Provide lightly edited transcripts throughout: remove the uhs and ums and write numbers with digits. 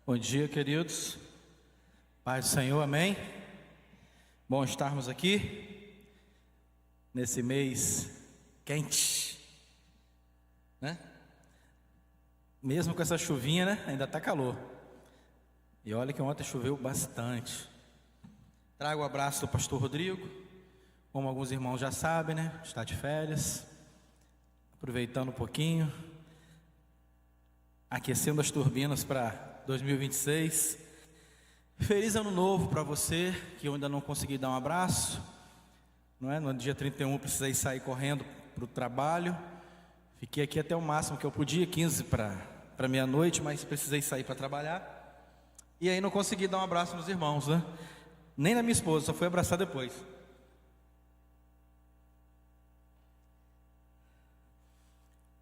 Bom dia, queridos. Paz do Senhor, amém? Bom estarmos aqui nesse mês quente, né? Mesmo com essa chuvinha, né? Ainda está calor. E olha que ontem choveu bastante. Trago o abraço do pastor Rodrigo. Como alguns irmãos já sabem, né? Está de férias, aproveitando um pouquinho, aquecendo as turbinas para 2026. Feliz ano novo para você, que eu ainda não consegui dar um abraço, não é? No dia 31 precisei sair correndo para o trabalho. Fiquei aqui até o máximo que eu podia, 15 para meia-noite, mas precisei sair para trabalhar. E aí não consegui dar um abraço nos irmãos, né? Nem na minha esposa, só fui abraçar depois.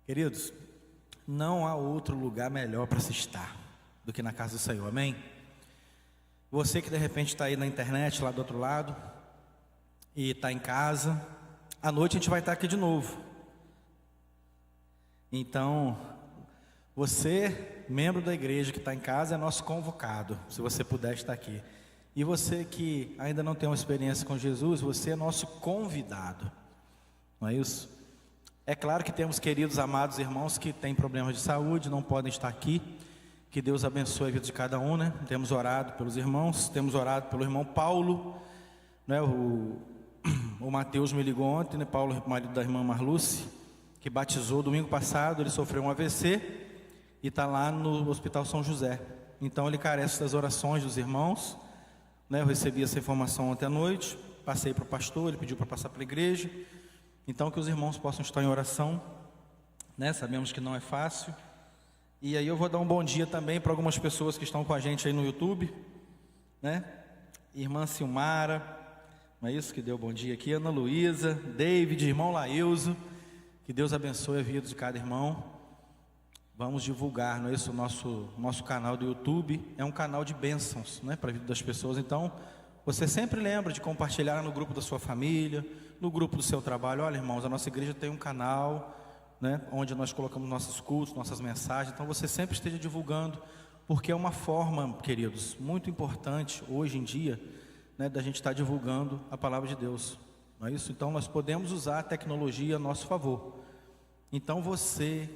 Queridos, não há outro lugar melhor para se estar do que na casa do Senhor, amém? Você que de repente está aí na internet, lá do outro lado, e está em casa, à noite a gente vai estar aqui de novo. Então, você, membro da igreja que está em casa, é nosso convocado, se você puder estar aqui. E você que ainda não tem uma experiência com Jesus, você é nosso convidado, não é isso? É claro que temos queridos, amados irmãos que têm problemas de saúde, não podem estar aqui. Que Deus abençoe a vida de cada um, né? Temos orado pelos irmãos, temos orado pelo irmão Paulo, né? O Mateus me ligou ontem, né? Paulo, marido da irmã Marluce, que batizou domingo passado. Ele sofreu um AVC e está lá no Hospital São José. Então ele carece das orações dos irmãos, né? Eu recebi essa informação ontem à noite, passei para o pastor, ele pediu para passar para a igreja. Então que os irmãos possam estar em oração, né? Sabemos que não é fácil. E aí eu vou dar um bom dia também para algumas pessoas que estão com a gente aí no YouTube, né? Irmã Silmara, não é isso? Que deu bom dia aqui. Ana Luísa, David, irmão Lailzo. Que Deus abençoe a vida de cada irmão. Vamos divulgar, não é isso? O nosso canal do YouTube é um canal de bênçãos, né? Para a vida das pessoas. Então, você sempre lembra de compartilhar no grupo da sua família, no grupo do seu trabalho. Olha, irmãos, a nossa igreja tem um canal, né, onde nós colocamos nossos cultos, nossas mensagens. Então você sempre esteja divulgando, porque é uma forma, queridos, muito importante hoje em dia, né, da gente estar divulgando a palavra de Deus, não é isso? Então nós podemos usar a tecnologia a nosso favor. Então você,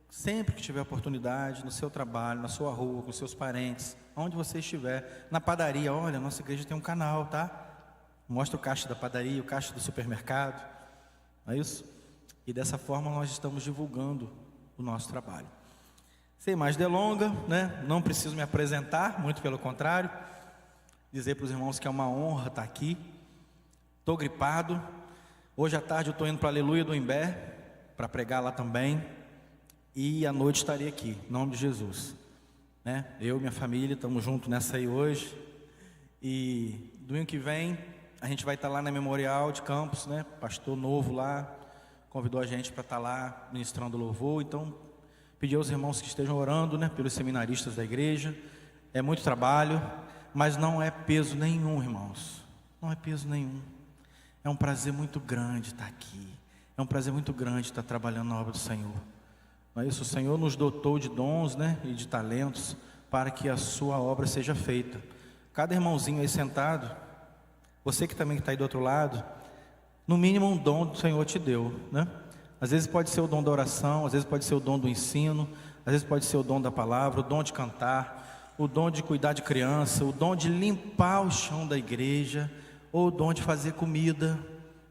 sempre que tiver oportunidade, no seu trabalho, na sua rua, com seus parentes, onde você estiver, na padaria, olha, a nossa igreja tem um canal, tá? Mostra o caixa da padaria, o caixa do supermercado, não é isso? E dessa forma nós estamos divulgando o nosso trabalho. Sem mais delonga, né? Não preciso me apresentar, muito pelo contrário. Dizer para os irmãos que é uma honra estar aqui. Estou gripado. Hoje à tarde eu estou indo para Aleluia do Imbé, para pregar lá também. E à noite estarei aqui, em nome de Jesus, né? Eu e minha família estamos juntos nessa aí hoje. E domingo que vem a gente vai estar lá na Memorial de Campos, né? Pastor novo lá convidou a gente para estar lá ministrando louvor. Então, pedi aos irmãos que estejam orando, né, pelos seminaristas da igreja. É muito trabalho, mas não é peso nenhum, irmãos. Não é peso nenhum. É um prazer muito grande estar aqui. É um prazer muito grande estar trabalhando na obra do Senhor. Não é isso? O Senhor nos dotou de dons, né, e de talentos para que a sua obra seja feita. Cada irmãozinho aí sentado, você que também está aí do outro lado, no mínimo um dom do Senhor te deu, né? Às vezes pode ser o dom da oração, às vezes pode ser o dom do ensino, às vezes pode ser o dom da palavra, o dom de cantar, o dom de cuidar de criança, o dom de limpar o chão da igreja, ou o dom de fazer comida,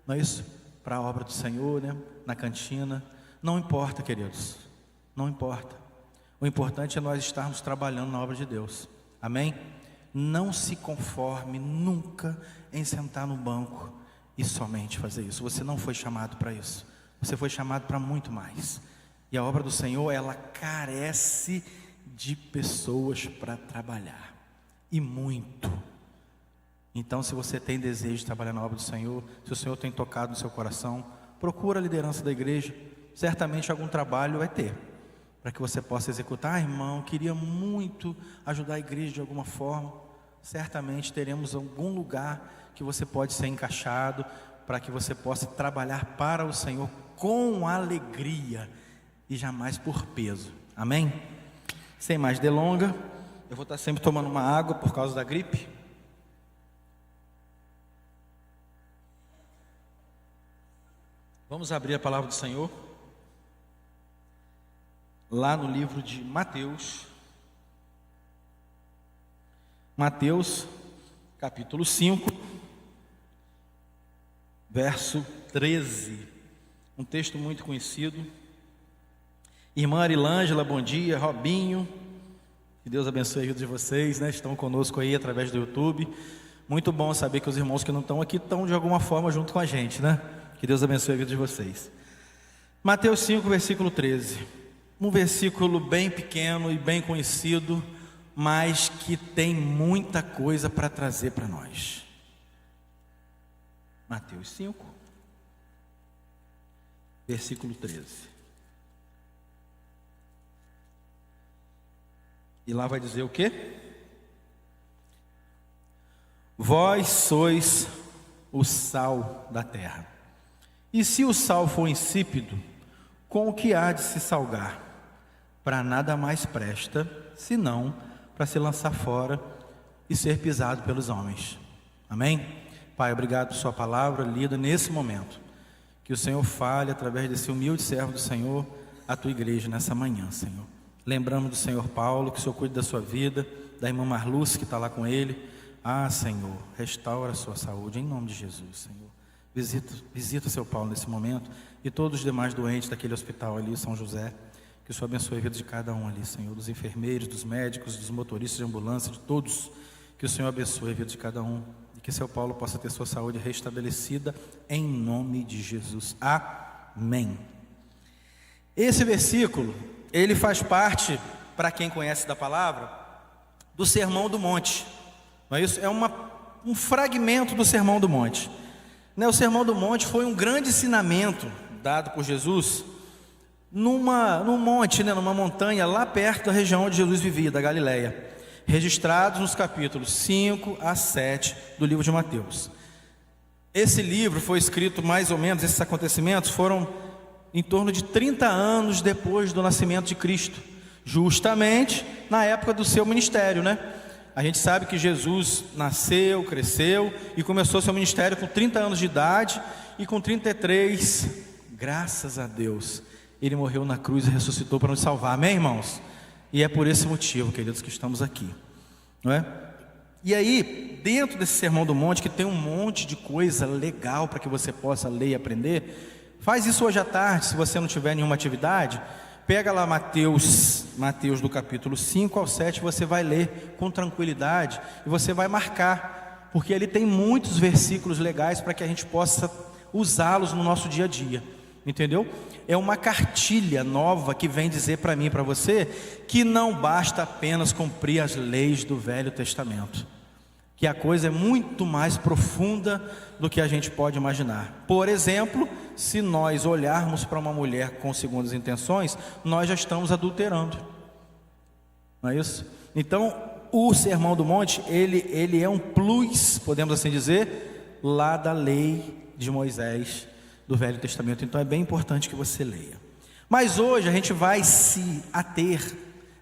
não é isso? Para a obra do Senhor, né? Na cantina. Não importa, queridos, não importa. O importante é nós estarmos trabalhando na obra de Deus, amém? Não se conforme nunca em sentar no banco e somente fazer isso. Você não foi chamado para isso. Você foi chamado para muito mais. E a obra do Senhor, ela carece de pessoas para trabalhar. E muito. Então, se você tem desejo de trabalhar na obra do Senhor, se o Senhor tem tocado no seu coração, procura a liderança da igreja. Certamente algum trabalho vai ter, para que você possa executar. Irmão, queria muito ajudar a igreja de alguma forma. Certamente teremos algum lugar que você pode ser encaixado, para que você possa trabalhar para o Senhor com alegria e jamais por peso, amém? Sem mais delonga, Eu vou estar sempre tomando uma água por causa da gripe. Vamos abrir a palavra do Senhor lá no livro de Mateus. Mateus, capítulo 5, verso 13. Um texto muito conhecido. Irmã Arilângela, bom dia. Robinho, que Deus abençoe a vida de vocês, né? Estão conosco aí através do YouTube. Muito bom saber que os irmãos que não estão aqui estão de alguma forma junto com a gente, né? Que Deus abençoe a vida de vocês. Mateus 5, versículo 13. Um versículo bem pequeno e bem conhecido, mas que tem muita coisa para trazer para nós. Mateus 5, versículo 13. E lá vai dizer o quê? Vós sois o sal da terra. E se o sal for insípido, com o que há de se salgar? Para nada mais presta, senão para se lançar fora e ser pisado pelos homens. Amém? Pai, obrigado por sua palavra lida nesse momento. Que o Senhor fale através desse humilde servo do Senhor, a tua igreja nessa manhã, Senhor. Lembramos do Senhor Paulo, que o Senhor cuide da sua vida, da irmã Marluce que está lá com ele. Ah, Senhor, restaura a sua saúde, em nome de Jesus, Senhor. Visita o seu Paulo nesse momento e todos os demais doentes daquele hospital ali, São José. Que o Senhor abençoe a vida de cada um ali, Senhor, dos enfermeiros, dos médicos, dos motoristas de ambulância, de todos. Que o Senhor abençoe a vida de cada um e que seu Paulo possa ter sua saúde restabelecida em nome de Jesus. Amém. Esse versículo, ele faz parte, para quem conhece da palavra, do Sermão do Monte. Não é isso? É um fragmento do Sermão do Monte. O Sermão do Monte foi um grande ensinamento dado por Jesus num monte, numa montanha lá perto da região onde Jesus vivia, da Galileia, registrados nos capítulos 5 a 7 do livro de Mateus. Esse livro foi escrito mais ou menos, esses acontecimentos foram em torno de 30 anos depois do nascimento de Cristo, justamente na época do seu ministério, né? A gente sabe que Jesus nasceu, cresceu e começou seu ministério com 30 anos de idade, e com 33, graças a Deus, ele morreu na cruz e ressuscitou para nos salvar. Amém, irmãos? E é por esse motivo, queridos, que estamos aqui, não é? E aí, dentro desse Sermão do Monte, que tem um monte de coisa legal para que você possa ler e aprender, faz isso hoje à tarde, se você não tiver nenhuma atividade. Pega lá Mateus do capítulo 5 ao 7, você vai ler com tranquilidade e você vai marcar, porque ali tem muitos versículos legais para que a gente possa usá-los no nosso dia a dia, entendeu? É uma cartilha nova que vem dizer para mim e para você que não basta apenas cumprir as leis do Velho Testamento, que a coisa é muito mais profunda do que a gente pode imaginar. Por exemplo, se nós olharmos para uma mulher com segundas intenções, nós já estamos adulterando, não é isso? Então, o Sermão do Monte, ele é um plus, podemos assim dizer, lá da lei de Moisés, do Velho Testamento. Então é bem importante que você leia. Mas hoje a gente vai se ater,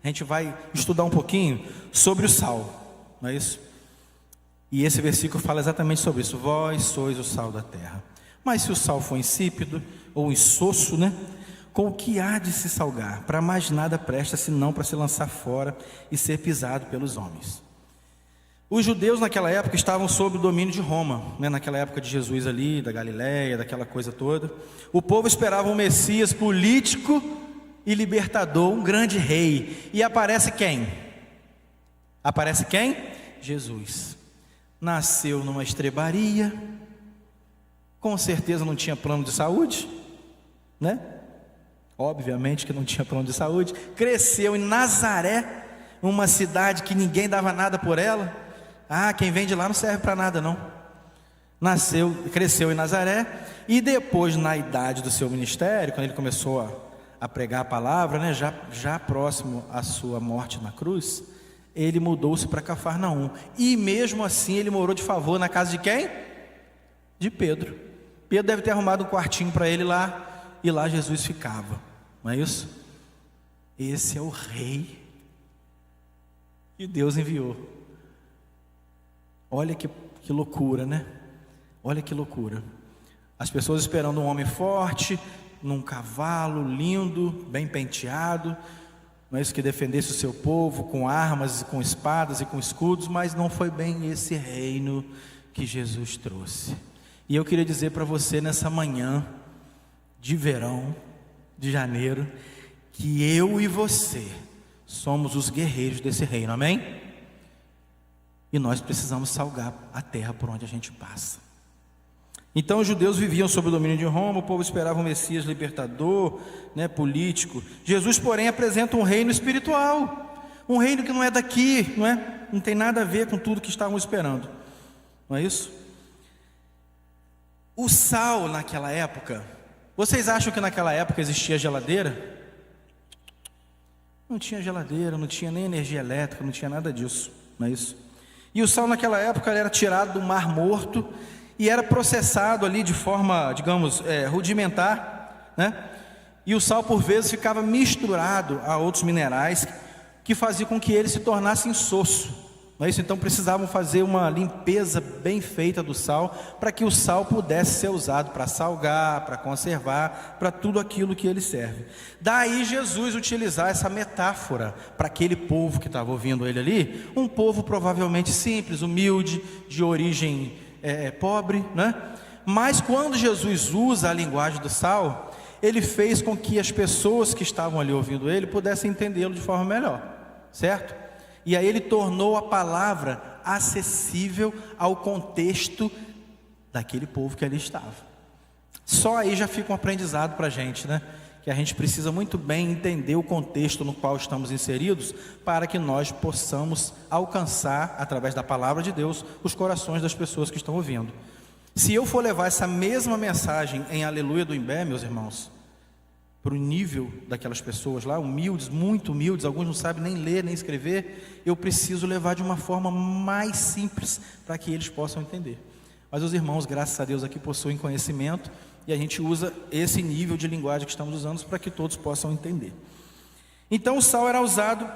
a gente vai estudar um pouquinho sobre o sal, não é isso? E esse versículo fala exatamente sobre isso. Vós sois o sal da terra. Mas se o sal for insípido ou insosso, né? Com o que há de se salgar? Para mais nada presta, senão para se lançar fora e ser pisado pelos homens. Os judeus naquela época estavam sob o domínio de Roma, né? Naquela época de Jesus ali, da Galileia, daquela coisa toda. O povo esperava um Messias político e libertador, um grande rei. E aparece quem? Aparece quem? Jesus. Nasceu numa estrebaria, com certeza não tinha plano de saúde, né? Obviamente que não tinha plano de saúde. Cresceu em Nazaré, uma cidade que ninguém dava nada por ela. Ah, quem vem de lá não serve para nada não. Cresceu em Nazaré, e depois, na idade do seu ministério, quando ele começou a pregar a palavra, né, já próximo à sua morte na cruz, ele mudou-se para Cafarnaum, e mesmo assim ele morou de favor na casa de quem? De Pedro. Pedro deve ter arrumado um quartinho para ele lá, e lá Jesus ficava, não é isso? Esse é o rei. E Deus enviou. Olha que loucura, né? Olha que loucura. As pessoas esperando um homem forte, num cavalo lindo, bem penteado, não é isso, que defendesse o seu povo com armas, com espadas e com escudos, mas não foi bem esse reino que Jesus trouxe. E eu queria dizer para você nessa manhã de verão, de janeiro, que eu e você somos os guerreiros desse reino, amém? E nós precisamos salgar a terra por onde a gente passa. Então os judeus viviam sob o domínio de Roma, o povo esperava um Messias libertador, né, político. Jesus, porém, apresenta um reino espiritual, um reino que não é daqui, não tem nada a ver com tudo que estavam esperando, não é isso? O sal naquela época, vocês acham que naquela época existia geladeira? Não tinha geladeira, não tinha nem energia elétrica, não tinha nada disso, não é isso? E o sal naquela época era tirado do Mar Morto e era processado ali de forma, digamos, rudimentar, né? E o sal por vezes ficava misturado a outros minerais que faziam com que ele se tornasse insosso, não é isso? Então precisavam fazer uma limpeza bem feita do sal, para que o sal pudesse ser usado para salgar, para conservar, para tudo aquilo que ele serve. Daí Jesus utilizar essa metáfora para aquele povo que estava ouvindo ele ali, um povo provavelmente simples, humilde, de origem pobre, né? Mas quando Jesus usa a linguagem do sal, ele fez com que as pessoas que estavam ali ouvindo ele pudessem entendê-lo de forma melhor, certo? E aí ele tornou a palavra acessível ao contexto daquele povo que ali estava. Só aí já fica um aprendizado para a gente, né? Que a gente precisa muito bem entender o contexto no qual estamos inseridos, para que nós possamos alcançar, através da palavra de Deus, os corações das pessoas que estão ouvindo. Se eu for levar essa mesma mensagem em Aleluia do Imbé, meus irmãos, para o nível daquelas pessoas lá, humildes, muito humildes, alguns não sabem nem ler, nem escrever, eu preciso levar de uma forma mais simples, para que eles possam entender. Mas os irmãos, graças a Deus, aqui possuem conhecimento, e a gente usa esse nível de linguagem que estamos usando para que todos possam entender. Então o sal era usado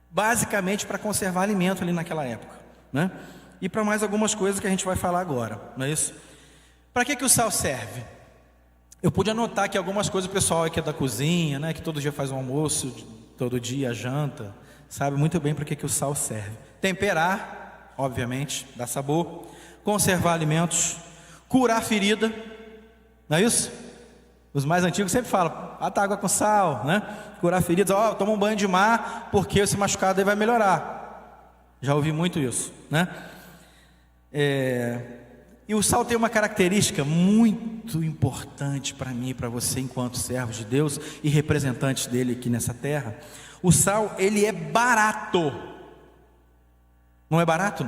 basicamente para conservar alimento ali naquela época, né? E para mais algumas coisas que a gente vai falar agora, não é isso? Para que o sal serve? Eu pude anotar aqui algumas coisas. O pessoal aqui é da cozinha, né, que todo dia faz um almoço, todo dia janta, sabe muito bem para que o sal serve. Temperar, obviamente, dar sabor, conservar alimentos, curar ferida, não é isso? Os mais antigos sempre falam, bata água com sal, né? Curar feridas, toma um banho de mar, porque esse machucado aí vai melhorar. Já ouvi muito isso, né? E o sal tem uma característica muito importante para mim e para você, enquanto servos de Deus e representantes dele aqui nessa terra. O sal, ele é barato. Não é barato?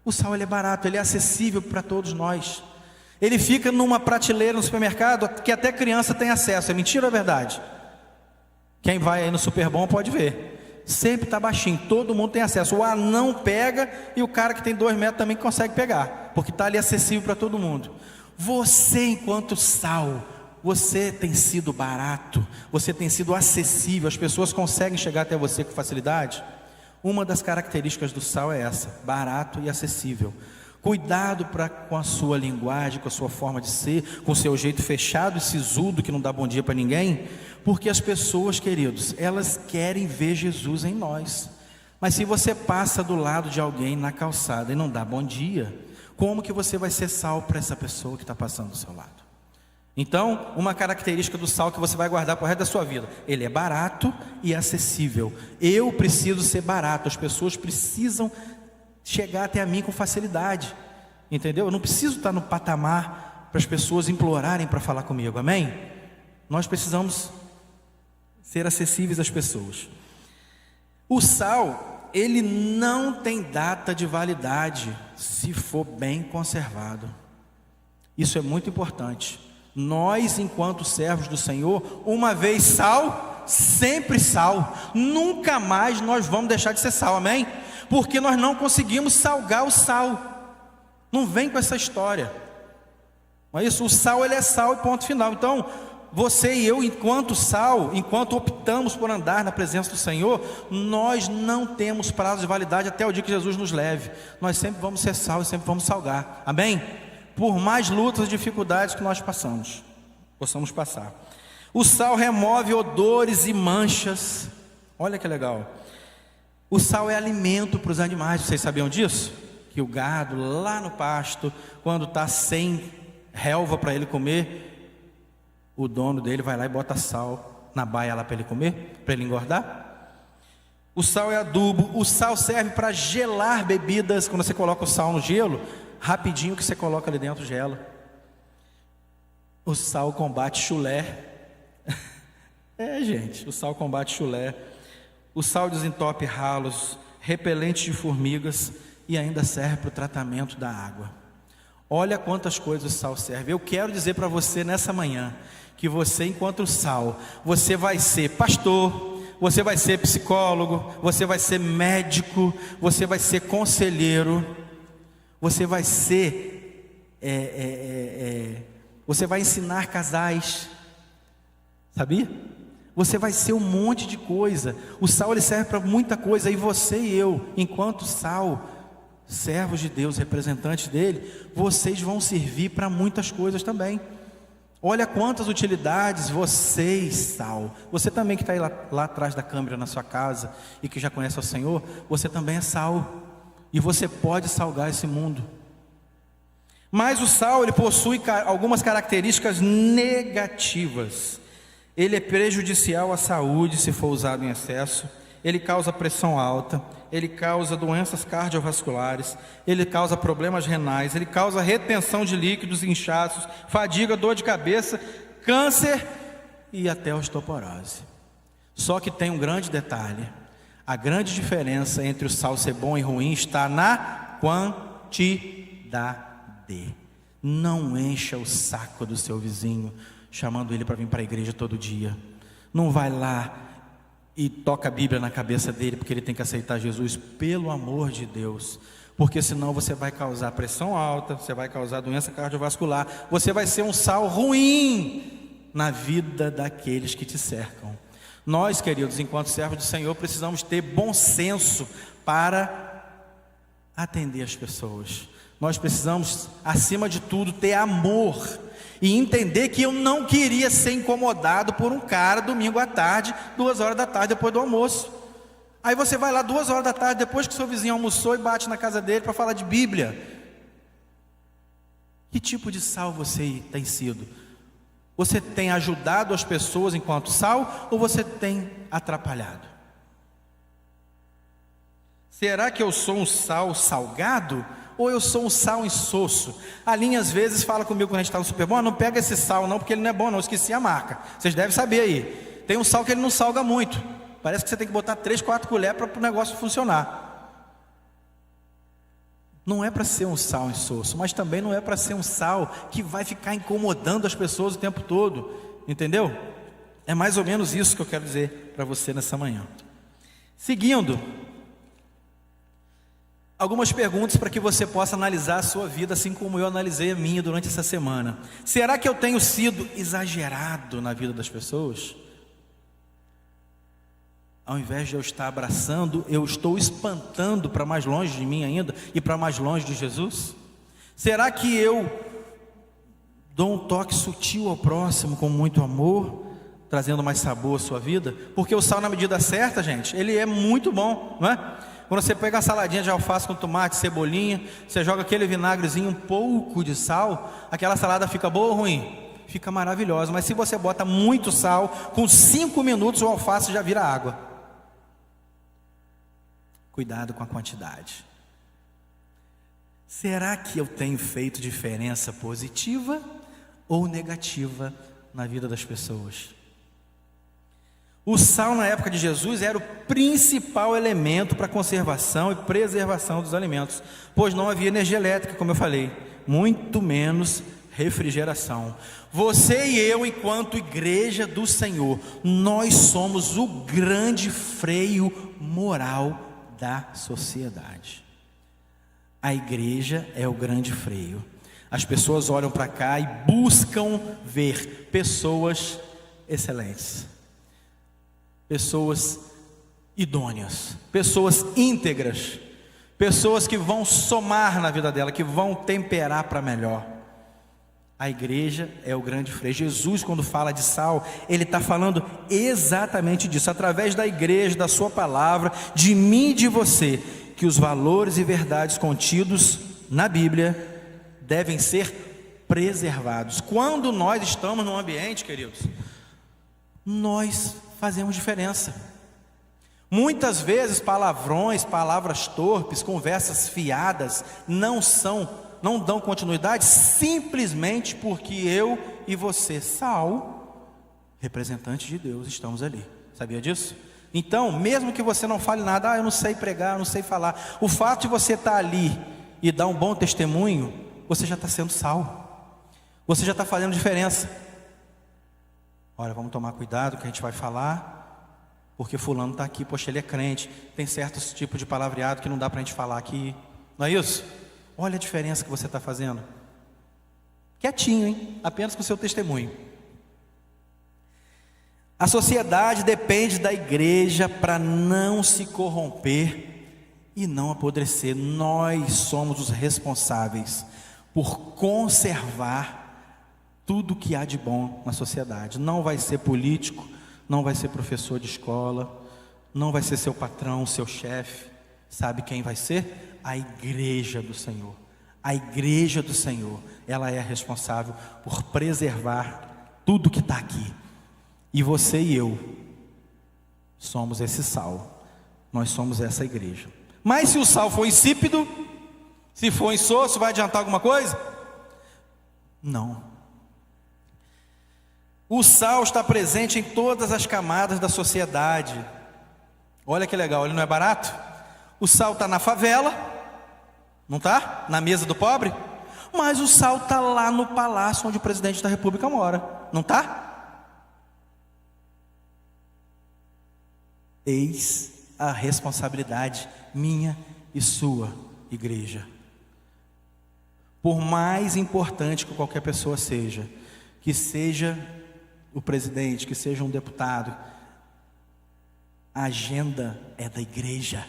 O sal, ele é barato, ele é acessível para todos nós. Ele fica numa prateleira no supermercado que até criança tem acesso. É mentira ou é verdade? Quem vai aí no Superbom pode ver. Sempre está baixinho, todo mundo tem acesso. O anão pega e o cara que tem 2 metros também consegue pegar, porque está ali acessível para todo mundo. Você, enquanto sal, você tem sido barato, você tem sido acessível, as pessoas conseguem chegar até você com facilidade. Uma das características do sal é essa: barato e acessível. Cuidado com a sua linguagem, com a sua forma de ser, com o seu jeito fechado e sisudo que não dá bom dia para ninguém, porque as pessoas, queridos, elas querem ver Jesus em nós. Mas se você passa do lado de alguém na calçada e não dá bom dia, como que você vai ser sal para essa pessoa que está passando do seu lado? Então, uma característica do sal que você vai guardar para o resto da sua vida: ele é barato e acessível. Eu preciso ser barato, as pessoas precisam chegar até a mim com facilidade, entendeu? Eu não preciso estar no patamar para as pessoas implorarem para falar comigo, amém? Nós precisamos ser acessíveis às pessoas. O sal, ele não tem data de validade se for bem conservado. Isso é muito importante. Nós, enquanto servos do Senhor, uma vez sal, sempre sal. Nunca mais nós vamos deixar de ser sal, amém? Porque nós não conseguimos salgar o sal. Não vem com essa história. Não é isso? O sal, ele é sal e ponto final. Então, você e eu, enquanto sal, enquanto optamos por andar na presença do Senhor, nós não temos prazo de validade até o dia que Jesus nos leve. Nós sempre vamos ser sal e sempre vamos salgar, amém? Por mais lutas e dificuldades que nós possamos passar. O sal remove odores e manchas. Olha que legal. O sal é alimento para os animais, vocês sabiam disso? Que o gado lá no pasto, quando está sem relva para ele comer, o dono dele vai lá e bota sal na baia lá para ele comer, para ele engordar. O sal é adubo. O sal serve para gelar bebidas. Quando você coloca o sal no gelo, rapidinho que você coloca ali dentro gela. O sal combate chulé. Gente, o sal combate chulé. O sal desentope ralos, repelente de formigas, e ainda serve para o tratamento da água. Olha quantas coisas o sal serve. Eu quero dizer para você nessa manhã, que você, enquanto sal, você vai ser pastor, você vai ser psicólogo, você vai ser médico, você vai ser conselheiro, você vai ser, você vai ensinar casais, sabia? Você vai ser um monte de coisa. O sal ele serve para muita coisa, e você e eu, enquanto sal, servos de Deus, representantes dele, vocês vão servir para muitas coisas também. Olha quantas utilidades vocês, sal. Você também que está aí lá atrás da câmera na sua casa e que já conhece o Senhor, você também é sal, e você pode salgar esse mundo. Mas o sal ele possui algumas características negativas. Ele é prejudicial à saúde se for usado em excesso. Ele causa pressão alta, ele causa doenças cardiovasculares, ele causa problemas renais, ele causa retenção de líquidos, inchaços, fadiga, dor de cabeça, câncer e até osteoporose. Só que tem um grande detalhe: a grande diferença entre o sal ser bom e ruim está na quantidade. Não encha o saco do seu vizinho chamando ele para vir para a igreja todo dia. Não vai lá e toca a Bíblia na cabeça dele porque ele tem que aceitar Jesus, pelo amor de Deus, porque senão você vai causar pressão alta, você vai causar doença cardiovascular, você vai ser um sal ruim na vida daqueles que te cercam. Nós, queridos, enquanto servos do Senhor, precisamos ter bom senso para atender as pessoas. Nós precisamos, acima de tudo, ter amor e entender que eu não queria ser incomodado por um cara domingo à tarde, 2 horas da tarde, depois do almoço. Aí você vai lá 2 horas da tarde, depois que seu vizinho almoçou, e bate na casa dele para falar de Bíblia. Que tipo de sal você tem sido? Você tem ajudado as pessoas enquanto sal, ou você tem atrapalhado? Será que eu sou um sal salgado, ou eu sou um sal insosso? A Linha às vezes fala comigo quando a gente está no Superbom: não pega esse sal não, porque ele não é bom não, eu esqueci a marca. Vocês devem saber aí, tem um sal que ele não salga muito, parece que você tem que botar 3, 4 colheres para o negócio funcionar. Não é para ser um sal insosso, mas também não é para ser um sal que vai ficar incomodando as pessoas o tempo todo, entendeu? É mais ou menos isso que eu quero dizer para você nessa manhã. Seguindo, algumas perguntas para que você possa analisar a sua vida, assim como eu analisei a minha durante essa semana. Será que eu tenho sido exagerado na vida das pessoas? Ao invés de eu estar abraçando, eu estou espantando para mais longe de mim ainda e para mais longe de Jesus? Será que eu dou um toque sutil ao próximo com muito amor, trazendo mais sabor à sua vida? Porque o sal na medida certa, gente, ele é muito bom, não é? Quando você pega uma saladinha de alface com tomate, cebolinha, você joga aquele vinagrezinho, um pouco de sal, aquela salada fica boa ou ruim? Fica maravilhosa. Mas se você bota muito sal, com 5 minutos o alface já vira água. Cuidado com a quantidade. Será que eu tenho feito diferença positiva ou negativa na vida das pessoas? O sal na época de Jesus era o principal elemento para a conservação e preservação dos alimentos, pois não havia energia elétrica, como eu falei, muito menos refrigeração. Você e eu, enquanto igreja do Senhor, nós somos o grande freio moral da sociedade. A igreja é o grande freio. As pessoas olham para cá e buscam ver pessoas excelentes, pessoas idôneas, pessoas íntegras, pessoas que vão somar na vida dela, que vão temperar para melhor. A igreja é o grande freio. Jesus, quando fala de sal, ele está falando exatamente disso, através da igreja, da sua palavra, de mim e de você, que os valores e verdades contidos na Bíblia devem ser preservados. Quando nós estamos num ambiente, queridos, nós fazemos diferença. Muitas vezes palavrões, palavras torpes, conversas fiadas não dão continuidade, simplesmente porque eu e você, sal, representantes de Deus, estamos ali. Sabia disso? Então, mesmo que você não fale nada, eu não sei pregar, eu não sei falar, o fato de você estar ali e dar um bom testemunho, você já está sendo sal, você já está fazendo diferença. Olha, vamos tomar cuidado que a gente vai falar, porque fulano está aqui, poxa, ele é crente, tem certos tipos de palavreado que não dá para a gente falar aqui, não é isso? Olha a diferença que você está fazendo, quietinho, hein? Apenas com o seu testemunho. A sociedade depende da igreja para não se corromper e não apodrecer. Nós somos os responsáveis por conservar tudo que há de bom na sociedade. Não vai ser político, não vai ser professor de escola, não vai ser seu patrão, seu chefe. Sabe quem vai ser? A igreja do Senhor. A igreja do Senhor, ela é responsável por preservar tudo que está aqui. E você e eu somos esse sal. Nós somos essa igreja. Mas se o sal for insípido, se for insosso, vai adiantar alguma coisa? Não. O sal está presente em todas as camadas da sociedade. Olha que legal, ele não é barato? O sal está na favela, não está? Na mesa do pobre? Mas o sal está lá no palácio onde o presidente da república mora, não está? Eis a responsabilidade minha e sua, igreja. Por mais importante que qualquer pessoa seja, que seja o presidente, que seja um deputado, a agenda é da igreja.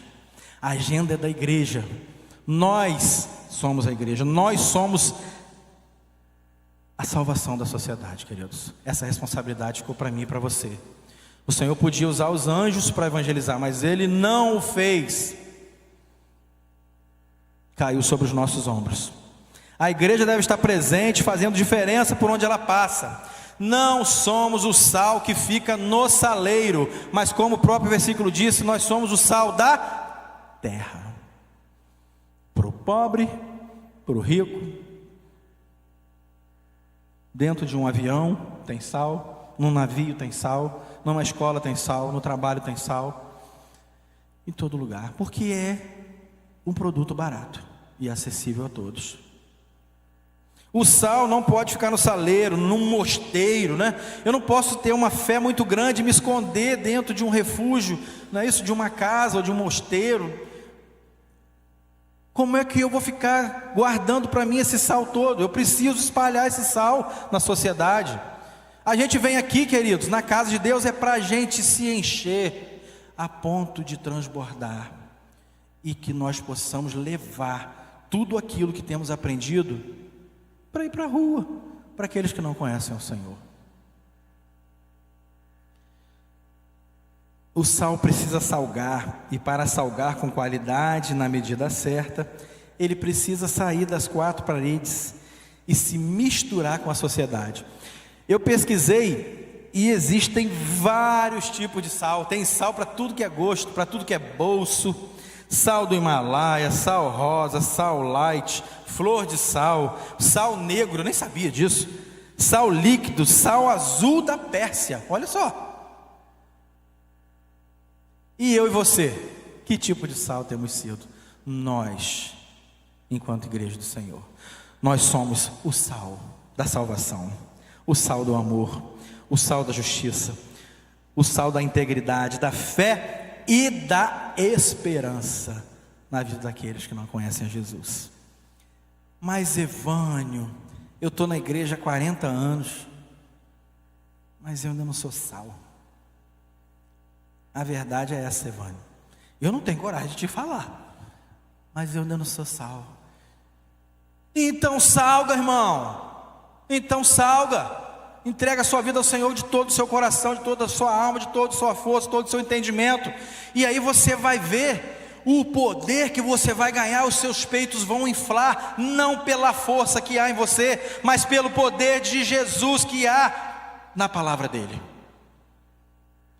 A agenda é da igreja. Nós somos a igreja. Nós somos a salvação da sociedade, queridos. Essa responsabilidade ficou para mim e para você. O Senhor podia usar os anjos para evangelizar, mas Ele não o fez. Caiu sobre os nossos ombros. A igreja deve estar presente, fazendo diferença por onde ela passa. Não somos o sal que fica no saleiro, mas como o próprio versículo disse, nós somos o sal da terra. Para o pobre, para o rico, dentro de um avião tem sal, num navio tem sal, numa escola tem sal, no trabalho tem sal, em todo lugar, porque é um produto barato e acessível a todos. O sal não pode ficar no saleiro, num mosteiro, né? Eu não posso ter uma fé muito grande e me esconder dentro de um refúgio, não é isso? De uma casa ou de um mosteiro. Como é que eu vou ficar guardando para mim esse sal todo? Eu preciso espalhar esse sal na sociedade. A gente vem aqui, queridos, na casa de Deus é para a gente se encher a ponto de transbordar e que nós possamos levar tudo aquilo que temos aprendido para ir para a rua, para aqueles que não conhecem o Senhor. O sal precisa salgar, e para salgar com qualidade, na medida certa, ele precisa sair das quatro paredes e se misturar com a sociedade. Eu pesquisei e existem vários tipos de sal. Tem sal para tudo que é gosto, para tudo que é bolso. Sal do Himalaia, sal rosa, sal light, flor de sal, sal negro, eu nem sabia disso. Sal líquido, sal azul da Pérsia, olha só. E eu e você, que tipo de sal temos sido? Nós, enquanto igreja do Senhor, nós somos o sal da salvação, o sal do amor, o sal da justiça, o sal da integridade, da fé e da esperança na vida daqueles que não conhecem a Jesus. Mas Evânio, eu estou na igreja há 40 anos, mas eu ainda não sou sal. A verdade é essa, Evânio. Eu não tenho coragem de te falar, mas eu ainda não sou sal. Então salga, irmão. Então salga. Entrega a sua vida ao Senhor de todo o seu coração, de toda a sua alma, de toda a sua força, de todo o seu entendimento. E aí você vai ver o poder que você vai ganhar, os seus peitos vão inflar, não pela força que há em você, mas pelo poder de Jesus que há na palavra dele.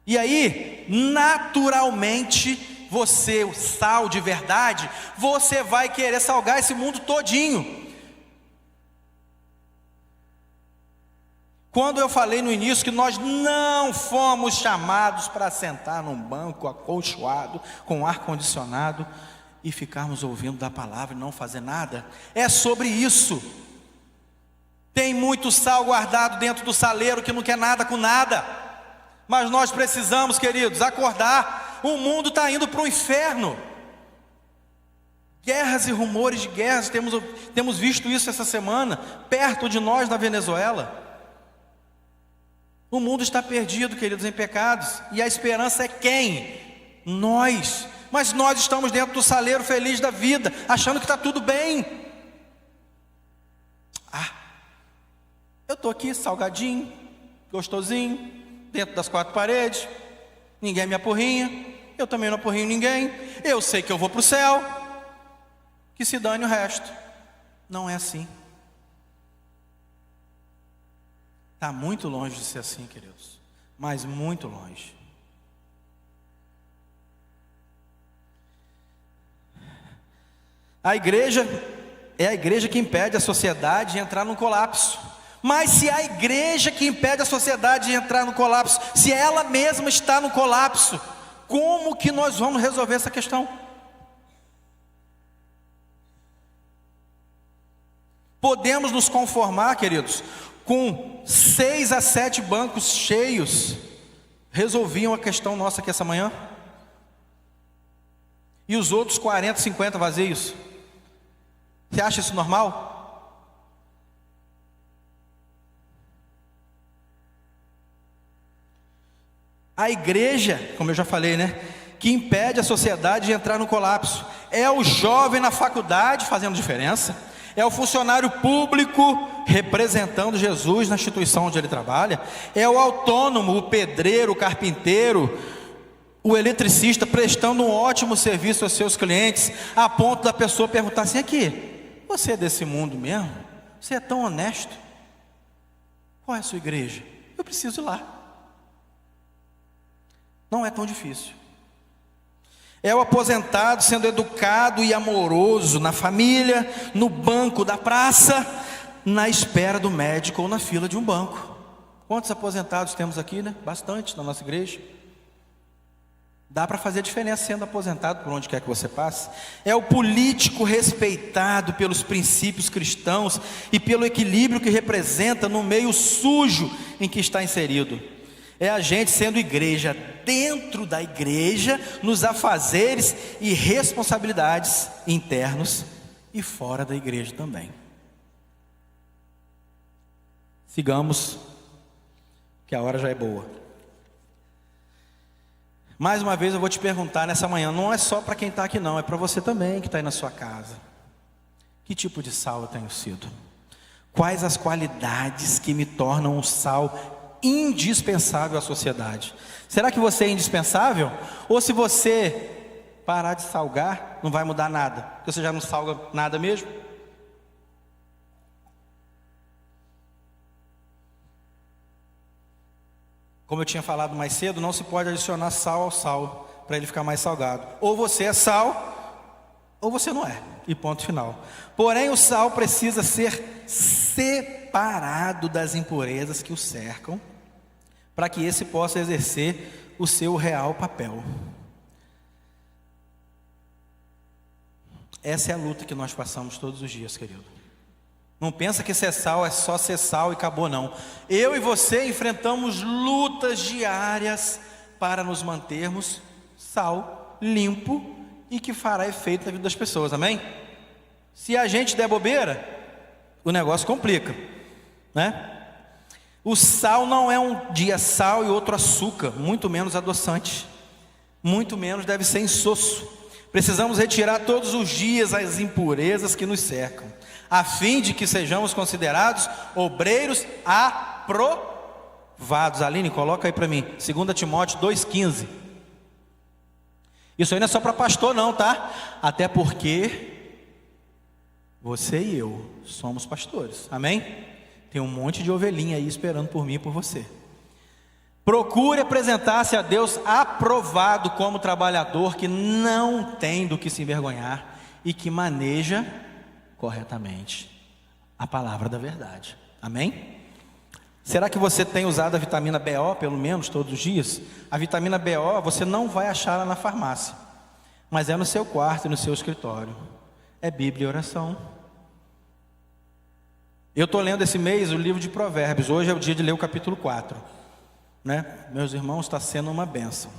E aí, naturalmente, você, o sal de verdade, você vai querer salgar esse mundo todinho. Quando eu falei no início que nós não fomos chamados para sentar num banco acolchoado, com ar-condicionado, e ficarmos ouvindo da palavra e não fazer nada, é sobre isso. Tem muito sal guardado dentro do saleiro que não quer nada com nada, mas nós precisamos, queridos, acordar. O mundo está indo para o inferno. Guerras e rumores de guerras, temos visto isso essa semana, perto de nós na Venezuela. O mundo está perdido, queridos, em pecados, e a esperança é quem? Nós. Mas nós estamos dentro do saleiro feliz da vida, achando que está tudo bem. Eu estou aqui salgadinho, gostosinho, dentro das quatro paredes, ninguém me apurrinha, eu também não apurrinho ninguém, eu sei que eu vou para o céu, que se dane o resto. Não é assim. Está muito longe de ser assim, queridos, mas muito longe. A igreja é a igreja que impede a sociedade de entrar no colapso. Mas se a igreja que impede a sociedade de entrar no colapso, se ela mesma está no colapso, como que nós vamos resolver essa questão? Podemos nos conformar, queridos, com 6 a 7 bancos cheios, resolviam a questão nossa aqui essa manhã? E os outros 40, 50 vazios? Você acha isso normal? A igreja, como eu já falei, que impede a sociedade de entrar no colapso. É o jovem na faculdade fazendo diferença. É o funcionário público representando Jesus na instituição onde ele trabalha. É o autônomo, o pedreiro, o carpinteiro, o eletricista prestando um ótimo serviço aos seus clientes, a ponto da pessoa perguntar assim: aqui, você é desse mundo mesmo? Você é tão honesto? Qual é a sua igreja? Eu preciso ir lá. Não é tão difícil. É o aposentado sendo educado e amoroso na família, no banco da praça, na espera do médico ou na fila de um banco. Quantos aposentados temos aqui, Bastante na nossa igreja. Dá para fazer diferença sendo aposentado por onde quer que você passe. É o político respeitado pelos princípios cristãos e pelo equilíbrio que representa no meio sujo em que está inserido. É a gente sendo igreja dentro da igreja, nos afazeres e responsabilidades internos e fora da igreja também. Sigamos, que a hora já é boa. Mais uma vez eu vou te perguntar nessa manhã, não é só para quem está aqui não, é para você também que está aí na sua casa. Que tipo de sal eu tenho sido? Quais as qualidades que me tornam um sal indispensável à sociedade? Será que você é indispensável? Ou se você parar de salgar, não vai mudar nada? Porque você já não salga nada mesmo? Como eu tinha falado mais cedo, não se pode adicionar sal ao sal para ele ficar mais salgado. Ou você é sal, ou você não é. E ponto final. Porém, o sal precisa ser separado das impurezas que o cercam, para que esse possa exercer o seu real papel. Essa é a luta que nós passamos todos os dias, querido. Não pensa que ser sal é só ser sal e acabou, não. Eu e você enfrentamos lutas diárias para nos mantermos sal, limpo e que fará efeito na vida das pessoas, amém? Se a gente der bobeira, o negócio complica, né? O sal não é um dia sal e outro açúcar, muito menos adoçante, muito menos deve ser insosso. Precisamos retirar todos os dias as impurezas que nos cercam, a fim de que sejamos considerados obreiros aprovados. Aline, coloca aí para mim, 2 Timóteo 2,15. Isso aí não é só para pastor não, tá? Até porque você e eu somos pastores, amém? Tem um monte de ovelhinha aí esperando por mim e por você. Procure apresentar-se a Deus aprovado como trabalhador que não tem do que se envergonhar e que maneja corretamente a palavra da verdade, amém? Será que você tem usado a vitamina BO pelo menos todos os dias? A vitamina BO você não vai achar lá na farmácia, mas é no seu quarto e no seu escritório. É Bíblia e oração. Eu estou lendo esse mês o livro de Provérbios. Hoje é o dia de ler o capítulo 4, né? Meus irmãos, está sendo uma bênção.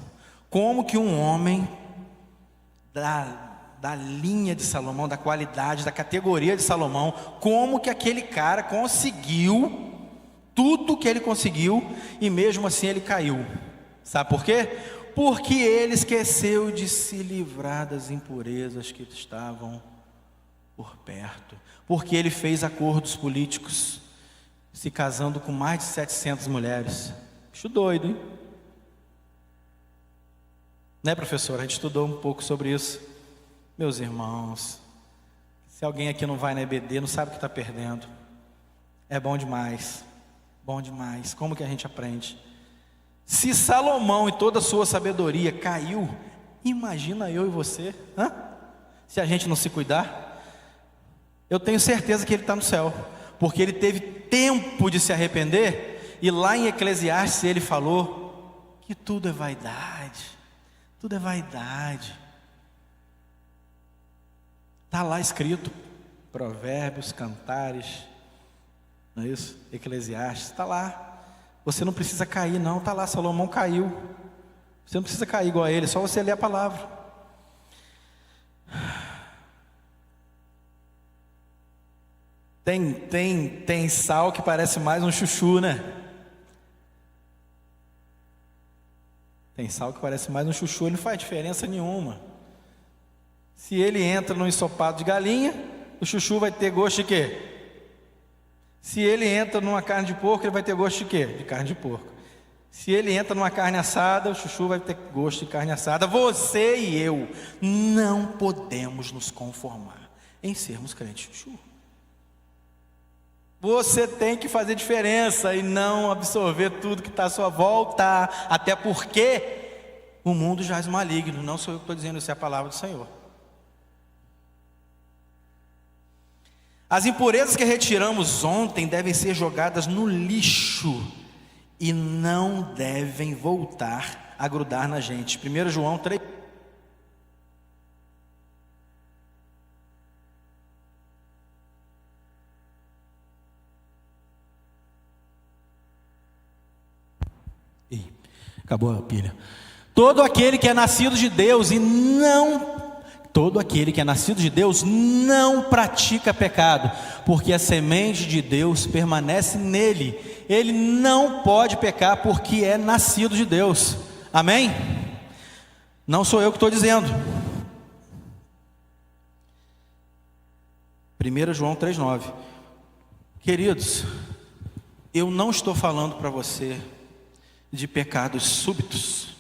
Como que um homem da linha de Salomão, da qualidade, da categoria de Salomão, como que aquele cara conseguiu tudo que ele conseguiu e mesmo assim ele caiu? Sabe por quê? Porque ele esqueceu de se livrar das impurezas que estavam por perto. Porque ele fez acordos políticos, se casando com mais de 700 mulheres. Bicho doido, hein? Né, professor? A gente estudou um pouco sobre isso. Meus irmãos, se alguém aqui não vai na EBD, não sabe o que está perdendo. É bom demais. Bom demais. Como que a gente aprende? Se Salomão, em toda a sua sabedoria, caiu, imagina eu e você, se a gente não se cuidar. Eu tenho certeza que ele está no céu, porque ele teve tempo de se arrepender. E lá em Eclesiastes ele falou que tudo é vaidade, tudo é vaidade. Está lá escrito, Provérbios, Cantares, não é isso? Eclesiastes, está lá. Você não precisa cair não, está lá, Salomão caiu. Você não precisa cair igual a ele, só você ler a palavra. Tem sal que parece mais um chuchu, né? Tem sal que parece mais um chuchu, ele não faz diferença nenhuma. Se ele entra no ensopado de galinha, o chuchu vai ter gosto de quê? Se ele entra numa carne de porco, ele vai ter gosto de quê? De carne de porco. Se ele entra numa carne assada, o chuchu vai ter gosto de carne assada. Você e eu não podemos nos conformar em sermos crentes chuchu. Você tem que fazer diferença e não absorver tudo que está à sua volta, até porque o mundo jaz maligno. Não sou eu que estou dizendo, isso é a palavra do Senhor. As impurezas que retiramos ontem devem ser jogadas no lixo e não devem voltar a grudar na gente. 1 João 3. Acabou a pilha. Todo aquele que é nascido de Deus não pratica pecado, porque a semente de Deus permanece nele. Ele não pode pecar porque é nascido de Deus. Amém? Não sou eu que estou dizendo. 1 João 3,9. Queridos, eu não estou falando para você de pecados súbitos.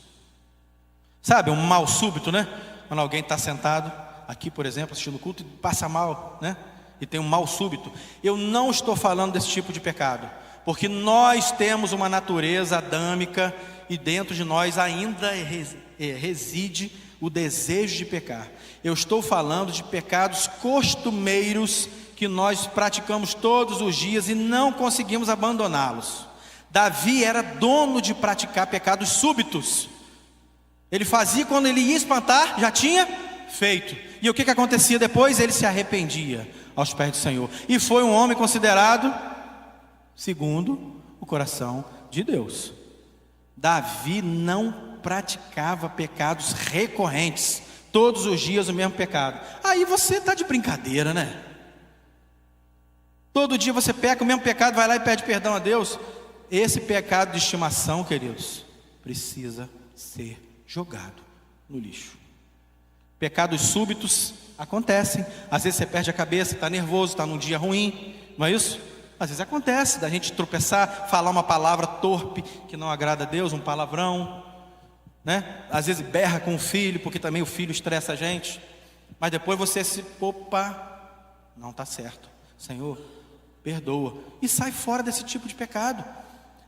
Sabe, um mal súbito, né? Quando alguém está sentado aqui, por exemplo, assistindo o culto e passa mal, né? E tem um mal súbito. Eu não estou falando desse tipo de pecado, porque nós temos uma natureza adâmica e dentro de nós ainda reside o desejo de pecar. Eu estou falando de pecados costumeiros que nós praticamos todos os dias e não conseguimos abandoná-los. Davi era dono de praticar pecados súbitos. Ele fazia quando ele ia espantar, já tinha feito. E o que acontecia depois? Ele se arrependia aos pés do Senhor. E foi um homem considerado segundo o coração de Deus. Davi não praticava pecados recorrentes, todos os dias o mesmo pecado. Aí você está de brincadeira, né? Todo dia você peca o mesmo pecado, vai lá e pede perdão a Deus. Esse pecado de estimação, queridos, precisa ser jogado no lixo. Pecados súbitos acontecem. Às vezes você perde a cabeça, está nervoso, está num dia ruim, não é isso? Às vezes acontece da gente tropeçar, falar uma palavra torpe que não agrada a Deus, um palavrão, né? Às vezes berra com o filho, porque também o filho estressa a gente. Mas depois você opa, não está certo, Senhor, perdoa, e sai fora desse tipo de pecado.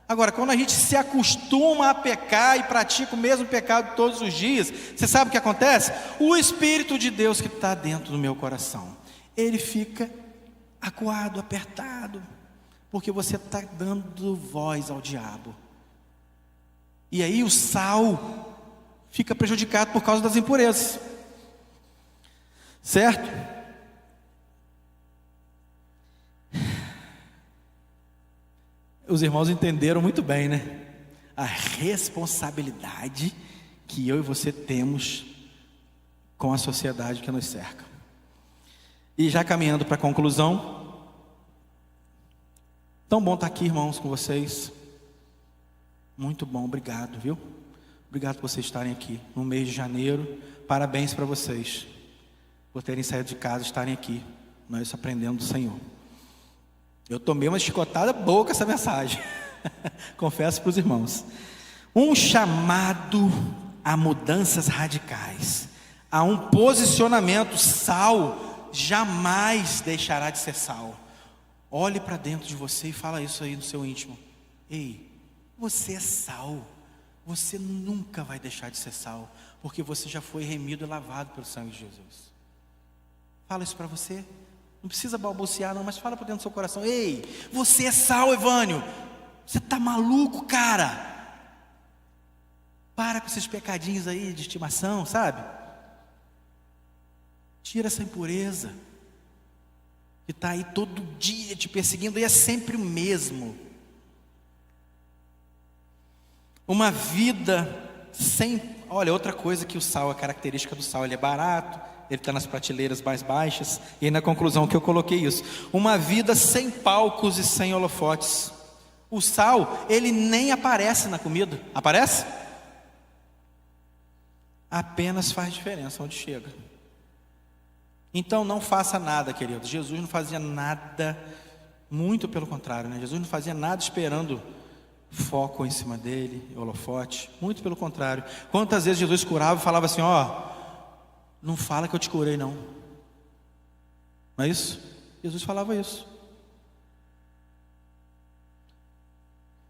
Agora, quando a gente se acostuma a pecar e pratica o mesmo pecado todos os dias, você sabe o que acontece? O Espírito de Deus que está dentro do meu coração, ele fica acuado, apertado, porque você está dando voz ao diabo. E aí o sal fica prejudicado por causa das impurezas, certo? Os irmãos entenderam muito bem, né? A responsabilidade que eu e você temos com a sociedade que nos cerca. E já caminhando para a conclusão, tão bom estar aqui, irmãos, com vocês. Muito bom, obrigado, viu? Obrigado por vocês estarem aqui no mês de janeiro. Parabéns para vocês por terem saído de casa e estarem aqui, nós aprendendo do Senhor. Eu tomei uma chicotada boa com essa mensagem. Confesso para os irmãos. Um chamado a mudanças radicais, a um posicionamento. Sal jamais deixará de ser sal. Olhe para dentro de você e fala isso aí no seu íntimo. Ei, você é sal. Você nunca vai deixar de ser sal, porque você já foi remido e lavado pelo sangue de Jesus. Fala isso para você. Não precisa balbuciar não, mas fala para dentro do seu coração. Ei, você é sal, Evânio. Você está maluco, cara? Para com esses pecadinhos aí de estimação, sabe? Tira essa impureza que está aí todo dia te perseguindo, e é sempre o mesmo. Uma vida sem... Olha, outra coisa que o sal, a característica do sal, ele é barato, ele está nas prateleiras mais baixas. E aí na conclusão que eu coloquei isso: uma vida sem palcos e sem holofotes. O sal, ele nem aparece na comida. Aparece? Apenas faz diferença onde chega. Então não faça nada, queridos. Jesus não fazia nada, muito pelo contrário, né? Jesus não fazia nada esperando foco em cima dele, holofote. Muito pelo contrário. Quantas vezes Jesus curava e falava assim: ó, não fala que eu te curei não. Não é isso? Jesus falava isso.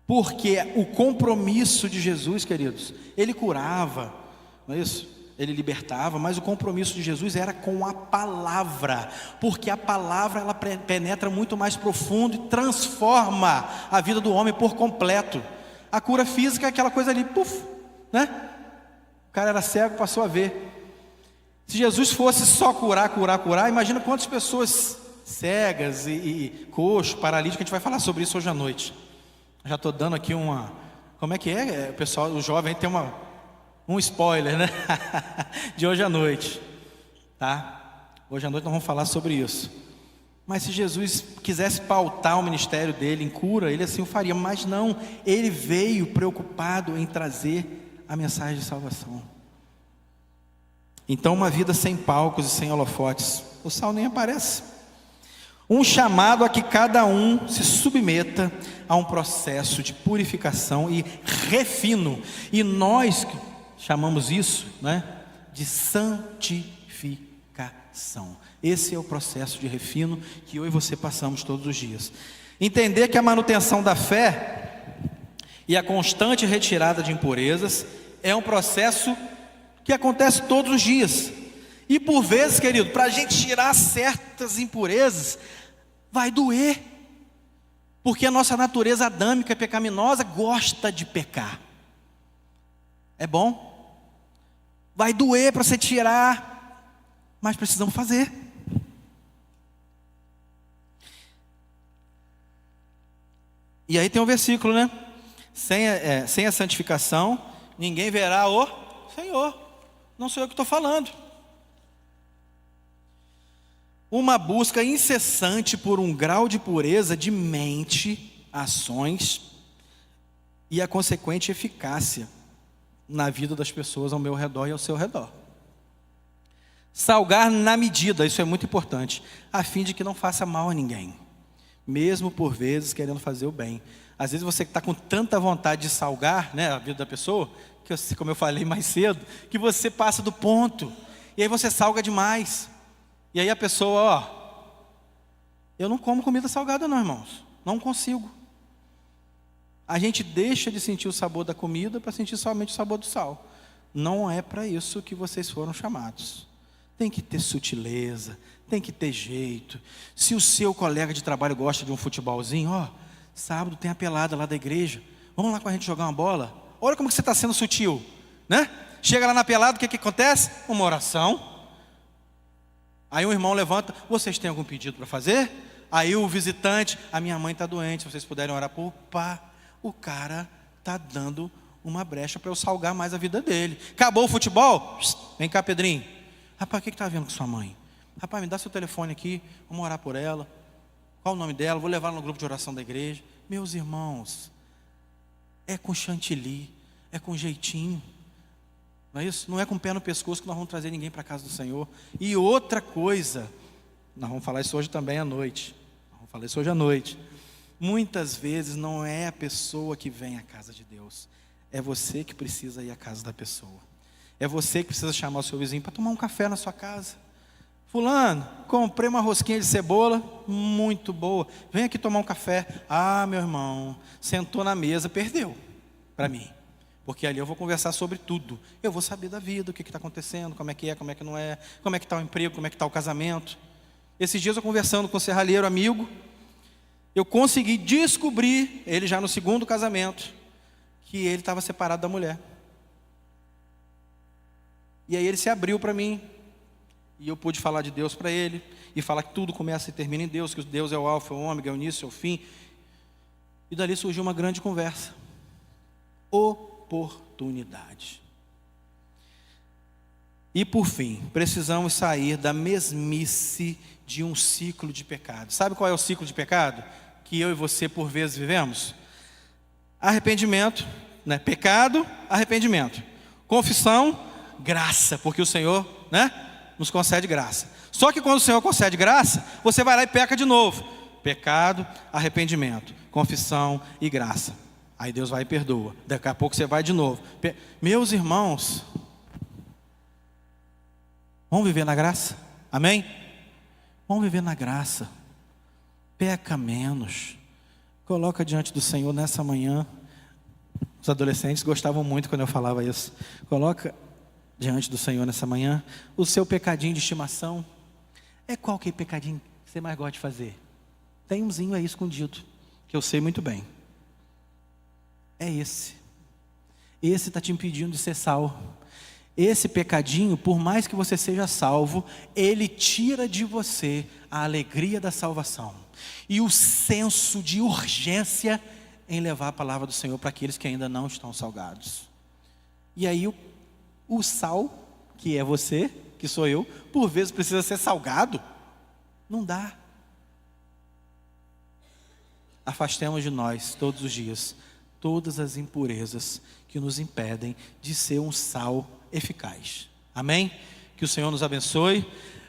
Porque o compromisso de Jesus, queridos, ele curava, não é isso? Ele libertava, mas o compromisso de Jesus era com a palavra, porque a palavra ela penetra muito mais profundo e transforma a vida do homem por completo. A cura física é aquela coisa ali, puf, né? O cara era cego, passou a ver. Se Jesus fosse só curar, imagina quantas pessoas cegas e coxo, paralítico. A gente vai falar sobre isso hoje à noite. Já estou dando aqui uma... Como é que é? O pessoal, o jovem tem um spoiler, né? De hoje à noite, tá? Hoje à noite nós vamos falar sobre isso. Mas se Jesus quisesse pautar o ministério dele em cura, ele assim o faria. Mas não, ele veio preocupado em trazer a mensagem de salvação. Então uma vida sem palcos e sem holofotes. O sal nem aparece. Um chamado a que cada um se submeta a um processo de purificação e refino. E nós chamamos isso, né, de santificação. Esse é o processo de refino que eu e você passamos todos os dias. Entender que a manutenção da fé e a constante retirada de impurezas é um processo que acontece todos os dias. E por vezes, querido, para a gente tirar certas impurezas, vai doer. Porque a nossa natureza adâmica, pecaminosa, gosta de pecar. É bom? Vai doer para você tirar, mas precisamos fazer. E aí tem um versículo, né? Sem a santificação, ninguém verá o Senhor. Não sou eu que estou falando. uma busca incessante por um grau de pureza de mente, ações e a consequente eficácia na vida das pessoas ao meu redor e ao seu redor. Salgar na medida, isso é muito importante, a fim de que não faça mal a ninguém, mesmo por vezes querendo fazer o bem. Às vezes você está com tanta vontade de salgar, né, a vida da pessoa, que como eu falei mais cedo, que você passa do ponto, e aí você salga demais. E aí a pessoa, eu não como comida salgada não, irmãos, não consigo. A gente deixa de sentir o sabor da comida para sentir somente o sabor do sal. Não é para isso que vocês foram chamados. Tem que ter sutileza, tem que ter jeito. Se o seu colega de trabalho gosta de um futebolzinho, sábado tem a pelada lá da igreja, vamos lá com a gente jogar uma bola. Olha como que você está sendo sutil, né? Chega lá na pelada, o que acontece? Uma oração. Aí um irmão levanta, vocês têm algum pedido para fazer? Aí o visitante, a minha mãe está doente, se vocês puderem orar, opa, o cara está dando uma brecha para eu salgar mais a vida dele. Acabou o futebol? Vem cá, Pedrinho. Rapaz, o que está havendo com sua mãe? Rapaz, me dá seu telefone aqui, vamos orar por ela. Qual o nome dela? Vou levar ela no grupo de oração da igreja. Meus irmãos, é com chantilly, é com jeitinho. Não é isso? Não é com o pé no pescoço que nós vamos trazer ninguém para a casa do Senhor. E outra coisa, nós vamos falar isso hoje também à noite. Vamos falar isso hoje à noite. Muitas vezes não é a pessoa que vem à casa de Deus. É você que precisa ir à casa da pessoa. É você que precisa chamar o seu vizinho para tomar um café na sua casa. Fulano, comprei uma rosquinha de cebola, muito boa. Vem aqui tomar um café. Meu irmão, sentou na mesa, perdeu para mim. Porque ali eu vou conversar sobre tudo. Eu vou saber da vida, o que está acontecendo, como é que não é, como é que está o emprego, como é que está o casamento. Esses dias eu conversando com um serralheiro amigo, eu consegui descobrir, ele já no segundo casamento, que ele estava separado da mulher. E aí ele se abriu para mim, e eu pude falar de Deus para ele, e falar que tudo começa e termina em Deus, que Deus é o alfa, o ômega, é o início, é o fim. E dali surgiu uma grande conversa. Oportunidade. E por fim, precisamos sair da mesmice de um ciclo de pecado. Sabe qual é o ciclo de pecado que eu e você por vezes vivemos? Arrependimento, né? Pecado, arrependimento. Confissão, graça, porque o Senhor, né, nos concede graça. Só que quando o Senhor concede graça, você vai lá e peca de novo. Pecado, arrependimento, confissão e graça. Aí Deus vai e perdoa. Daqui a pouco você vai de novo. Meus irmãos, vamos viver na graça? Amém? Vamos viver na graça. Peca menos. Coloca diante do Senhor nessa manhã. Os adolescentes gostavam muito quando eu falava isso. Coloca diante do Senhor nessa manhã o seu pecadinho de estimação. É qual que é o pecadinho que você mais gosta de fazer? Tem umzinho aí escondido, que eu sei muito bem. É esse. Esse está te impedindo de ser salvo. Esse pecadinho, por mais que você seja salvo, ele tira de você a alegria da salvação e o senso de urgência em levar a palavra do Senhor para aqueles que ainda não estão salgados. E aí o sal, que é você, que sou eu, por vezes precisa ser salgado. Não dá. Afastemos de nós todos os dias todas as impurezas que nos impedem de ser um sal eficaz. Amém? Que o Senhor nos abençoe.